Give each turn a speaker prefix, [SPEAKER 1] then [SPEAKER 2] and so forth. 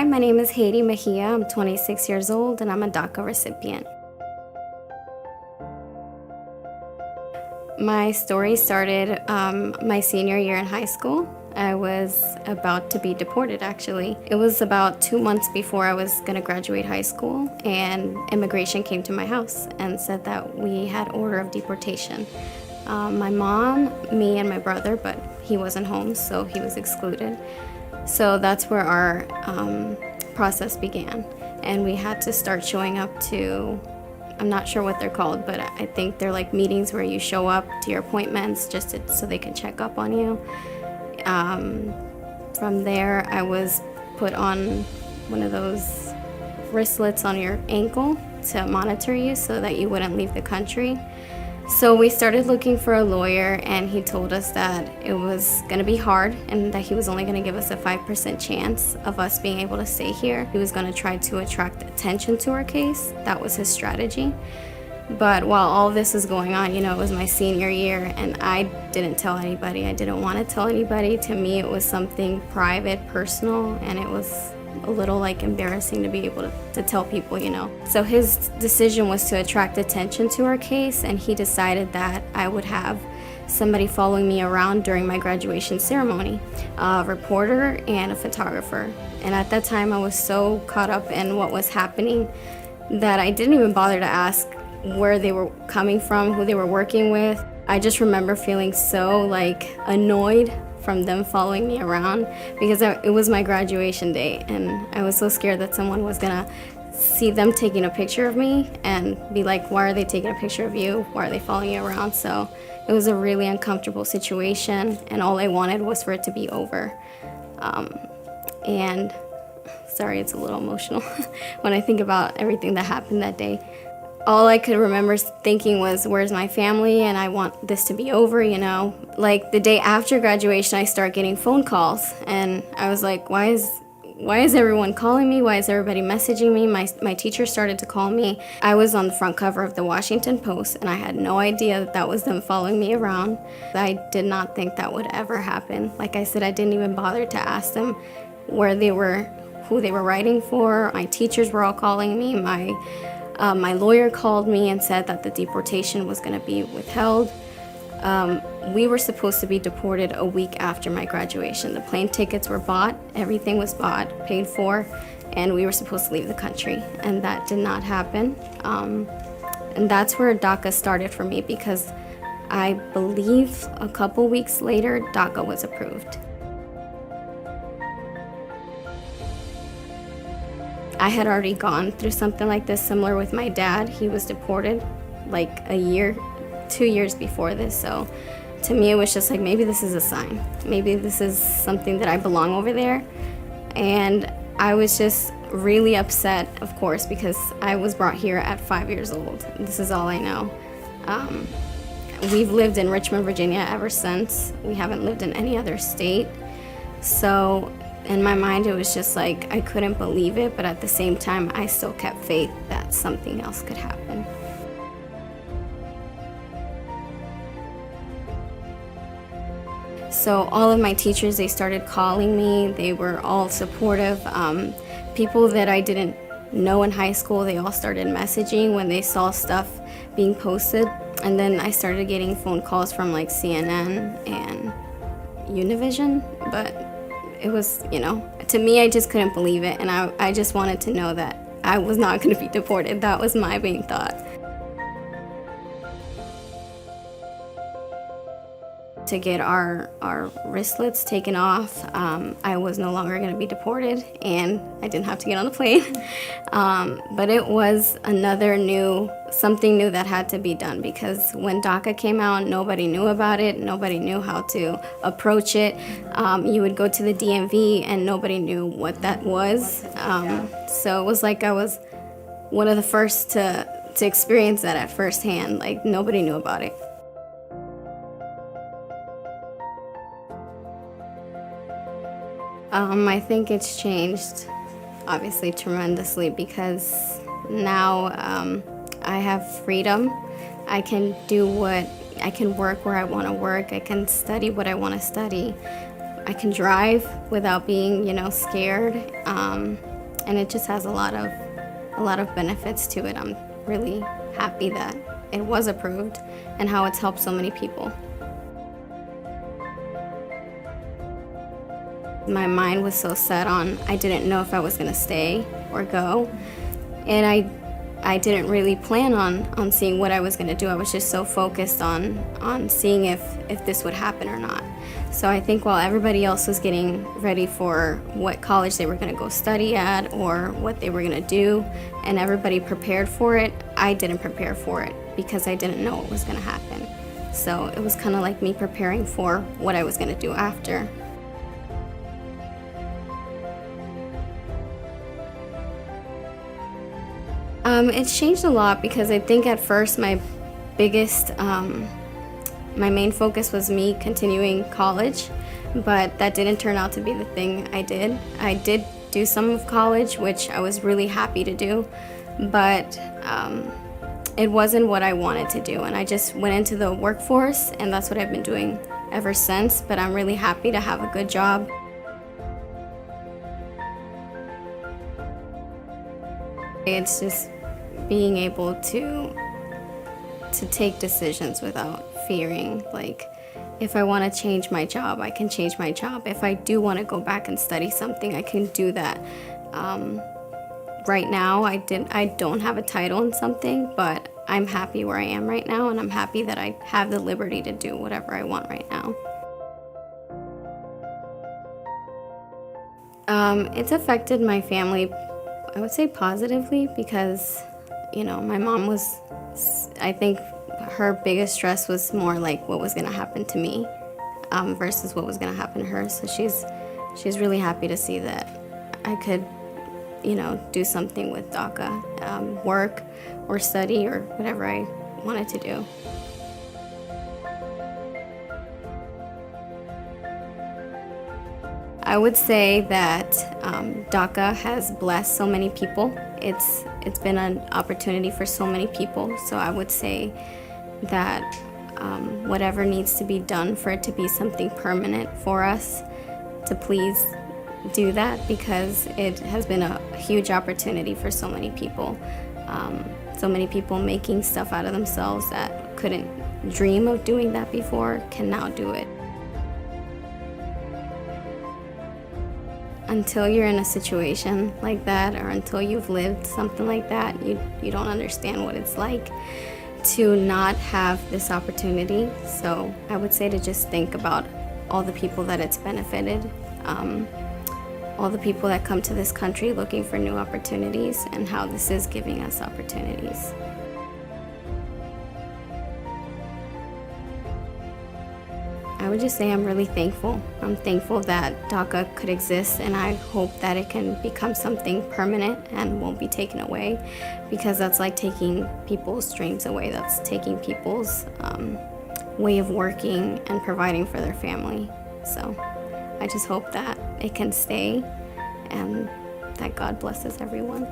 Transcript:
[SPEAKER 1] Hi, my name is Heidy Mejia. I'm 26 years old and I'm a DACA recipient. My story started my senior year in high school. I was about to be deported, actually. It was about 2 months before I was going to graduate high school, and immigration came to my house and said that we had order of deportation. My mom, me, and my brother, but he wasn't home, so he was excluded. So that's where our process began, and we had to start showing up to, I'm not sure what they're called, but I think they're like meetings where you show up to your appointments just so they can check up on you. From there, I was put on one of those wristlets on your ankle to monitor you so that you wouldn't leave the country. So we started looking for a lawyer, and he told us that it was going to be hard and that he was only going to give us a 5% chance of us being able to stay here. He was going to try to attract attention to our case. That was his strategy. But while all this was going on, it was my senior year, and I didn't tell anybody. I didn't want to tell anybody. To me, it was something private, personal, and it was a little embarrassing to be able to tell people, So his decision was to attract attention to our case, and he decided that I would have somebody following me around during my graduation ceremony, a reporter and a photographer. And at that time, I was so caught up in what was happening that I didn't even bother to ask where they were coming from, who they were working with. I just remember feeling so annoyed from them following me around because it was my graduation day, and I was so scared that someone was gonna see them taking a picture of me and be like, why are they taking a picture of you? Why are they following you around? So it was a really uncomfortable situation, and all I wanted was for it to be over. And sorry, it's a little emotional when I think about everything that happened that day. All I could remember thinking was, where's my family? And I want this to be over, The day after graduation, I start getting phone calls, and I was like, why is everyone calling me? Why is everybody messaging me? My teacher started to call me. I was on the front cover of the Washington Post, and I had no idea that was them following me around. I did not think that would ever happen. Like I said, I didn't even bother to ask them where they were, who they were writing for. My teachers were all calling me. My lawyer called me and said that the deportation was going to be withheld. We were supposed to be deported a week after my graduation. The plane tickets were bought, everything was bought, paid for, and we were supposed to leave the country. And that did not happen. And that's where DACA started for me, because I believe a couple weeks later, DACA was approved. I had already gone through something like this, similar with my dad. He was deported a year, 2 years before this. So to me, it was just maybe this is a sign. Maybe this is something that I belong over there. And I was just really upset, of course, because I was brought here at 5 years old. This is all I know. We've lived in Richmond, Virginia ever since. We haven't lived in any other state. So in my mind, it was just I couldn't believe it, but at the same time, I still kept faith that something else could happen. So all of my teachers, they started calling me. They were all supportive. People that I didn't know in high school, they all started messaging when they saw stuff being posted. And then I started getting phone calls from CNN and Univision, but it was, to me, I just couldn't believe it, and I just wanted to know that I was not going to be deported. That was my main thought. To get our wristlets taken off, I was no longer going to be deported, and I didn't have to get on the plane. But it was something new that had to be done, because when DACA came out, nobody knew about it. Nobody knew how to approach it. You would go to the DMV, and nobody knew what that was. So it was I was one of the first to experience that at firsthand. Nobody knew about it. I think it's changed, obviously, tremendously, because now I have freedom. I can work where I want to work. I can study what I want to study. I can drive without being, scared. and it just has a lot of benefits to it. I'm really happy that it was approved and how it's helped so many people. My mind was so set on, I didn't know if I was gonna stay or go, and I didn't really plan on seeing what I was gonna do. I was just so focused on seeing if this would happen or not. So I think while everybody else was getting ready for what college they were gonna go study at or what they were gonna do, and everybody prepared for it, I didn't prepare for it because I didn't know what was gonna happen. So it was kind of like me preparing for what I was gonna do after. It's changed a lot because I think at first my main focus was me continuing college, but that didn't turn out to be the thing I did. I did do some of college, which I was really happy to do, but it wasn't what I wanted to do, and I just went into the workforce, and that's what I've been doing ever since, but I'm really happy to have a good job. It's just being able to take decisions without fearing. Like, if I want to change my job, I can change my job. If I do want to go back and study something, I can do that. Right now, I don't have a title in something, but I'm happy where I am right now, and I'm happy that I have the liberty to do whatever I want right now. It's affected my family, I would say positively, because, my mom I think her biggest stress was more like what was going to happen to me versus what was going to happen to her. So she's really happy to see that I could, do something with DACA, work or study or whatever I wanted to do. I would say that DACA has blessed so many people. It's been an opportunity for so many people. So I would say that whatever needs to be done for it to be something permanent for us, to please do that, because it has been a huge opportunity for so many people. So many people making stuff out of themselves that couldn't dream of doing that before can now do it. Until you're in a situation like that, or until you've lived something like that, you don't understand what it's like to not have this opportunity. So I would say to just think about all the people that it's benefited, all the people that come to this country looking for new opportunities, and how this is giving us opportunities. I would just say I'm really thankful. I'm thankful that DACA could exist, and I hope that it can become something permanent and won't be taken away, because that's like taking people's dreams away. That's taking people's way of working and providing for their family. So I just hope that it can stay and that God blesses everyone.